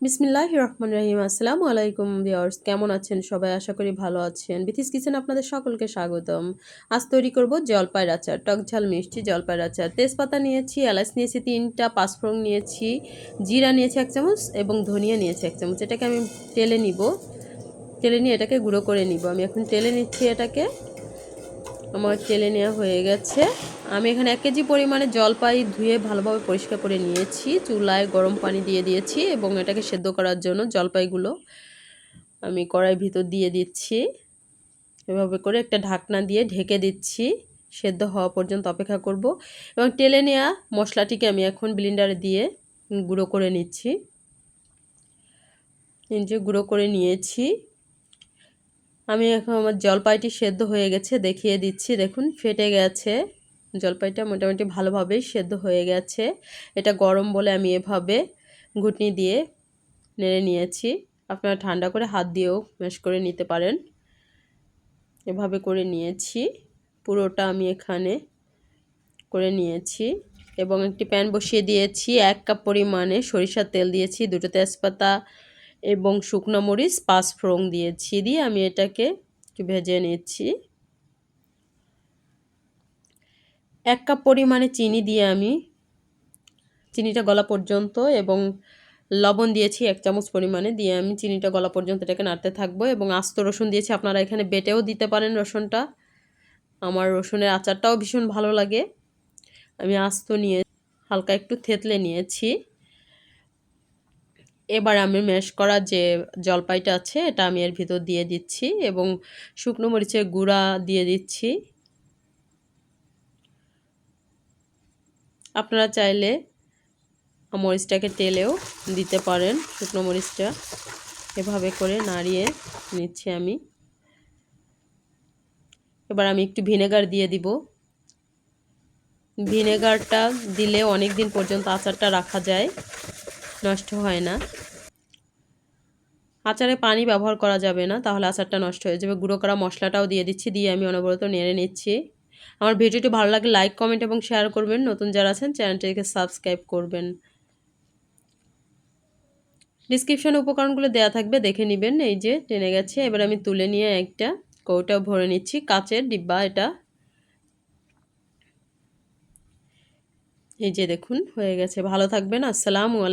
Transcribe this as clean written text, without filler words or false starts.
বিসমিল্লাহির রহমানির রহিম। আসসালামু আলাইকুম ভিউয়ার্স, কেমন আছেন সবাই? আশা করি ভালো আছেন। বিথিস কিচেন আপনাদের সকলকে স্বাগতম। আজ তৈরি করব জলপাইয়ের আচার, টক ঝাল মিষ্টি জলপাইয়ের আচার। তেজপাতা নিয়েছি, এলাচ নিয়েছি 3টা, পাঁচফোড়ন নিয়েছি, জিরা নিয়েছি 1 চামচ এবং ধনিয়া নিয়েছি 1 চামচ। এটাকে আমি তেলে নিব, তেলে নিয়ে এটাকে গুঁড়ো করে নিব। আমি এখন তেলে নিচ্ছি এটাকে। আমার তেলে নেওয়া হয়ে গেছে। আমি এখানে 1 কেজি পরিমাণে জলপাই ধুয়ে ভালোভাবে পরিষ্কার করে নিয়েছি। চুলায় গরম পানি দিয়ে দিয়েছি এবং এটাকে সেদ্ধ করার জন্য জলপাইগুলো আমি কড়াইয়ের ভিতর দিয়ে দিচ্ছি। এভাবে করে একটা ঢাকনা দিয়ে ঢেকে দিচ্ছি। সেদ্ধ হওয়া পর্যন্ত অপেক্ষা করব এবং তেলে নেওয়া মশলাটিকে আমি এখন ব্লেন্ডারে দিয়ে গুঁড়ো করে নিচ্ছি। যে গুঁড়ো করে নিয়েছি। আমি এখন আমার জলপাইটি সেদ্ধ হয়ে গেছে, দেখিয়ে দিচ্ছি। দেখুন ফেটে গেছে। জলপাইটা মোটামুটি ভালোভাবেই সেদ্ধ হয়ে গেছে। এটা গরম বলে আমি এভাবে ঘুটনি দিয়ে নেড়ে নিয়েছি। আপনারা ঠান্ডা করে হাত দিয়েও ম্যাশ করে নিতে পারেন। এভাবে করে নিয়েছি। পুরোটা আমি এখানে করে নিয়েছি এবং একটি প্যান বসিয়ে দিয়েছি। 1 কাপ পরিমাণে সরিষার তেল দিয়েছি, 2টো তেজপাতা এবং শুকনো মরিচ, পাঁচফোড়ন দিয়েছি। দিয়ে আমি এটাকে একটু ভেজে নিচ্ছি। 1 কাপ পরিমাণে চিনি দিয়ে আমি চিনিটা গলা পর্যন্ত এবং লবণ দিয়েছি 1 চামচ পরিমাণে, দিয়ে আমি চিনিটা গলা পর্যন্ত এটাকে নাড়তে থাকবো। এবং আস্ত রসুন দিয়েছি, আপনারা এখানে বেটেও দিতে পারেন রসুনটা। আমার রসুনের আচারটাও ভীষণ ভালো লাগে। আমি আস্ত নিয়ে হালকা একটু থেতলে নিয়েছি। এবার আমি ম্যাশ করা যে জলপাইটা আছে এটা আমি এর ভিতর দিয়ে দিচ্ছি এবং শুকনো মরিচের গুঁড়া দিয়ে দিচ্ছি। আপনারা চাইলে মরিচটাকে তেলেও দিতে পারেন, শুকনো মরিচটা। এভাবে করে নাড়িয়ে নিচ্ছি আমি। এবার আমি একটু ভিনেগার দিয়ে দিব। ভিনেগারটা দিলে অনেক দিন পর্যন্ত আচারটা রাখা যায়, নষ্ট হয় না। আচারে পানি ব্যবহার করা যাবে না, তাহলে আচারটা নষ্ট হয়ে যাবে। গুঁড়ো করা মশলাটাও দিয়ে দিচ্ছি, দিয়ে আমি অনবরত নেড়ে নিচ্ছি। আমার ভিডিওটি ভালো লাগলে লাইক, কমেন্ট এবং শেয়ার করবেন। নতুন যারা আছেন চ্যানেলটিকে সাবস্ক্রাইব করবেন। ডিসক্রিপশনে উপকরণগুলো দেওয়া থাকবে, দেখে নেবেন। এই যে টেনে গেছে। এবার আমি তুলে নিয়ে একটা কৌটা ভরে নিচ্ছি, কাচের ডিব্বা এটা। এই যে দেখুন হয়ে গেছে। ভালো থাকবেন। আসসালামু আলাইকুম।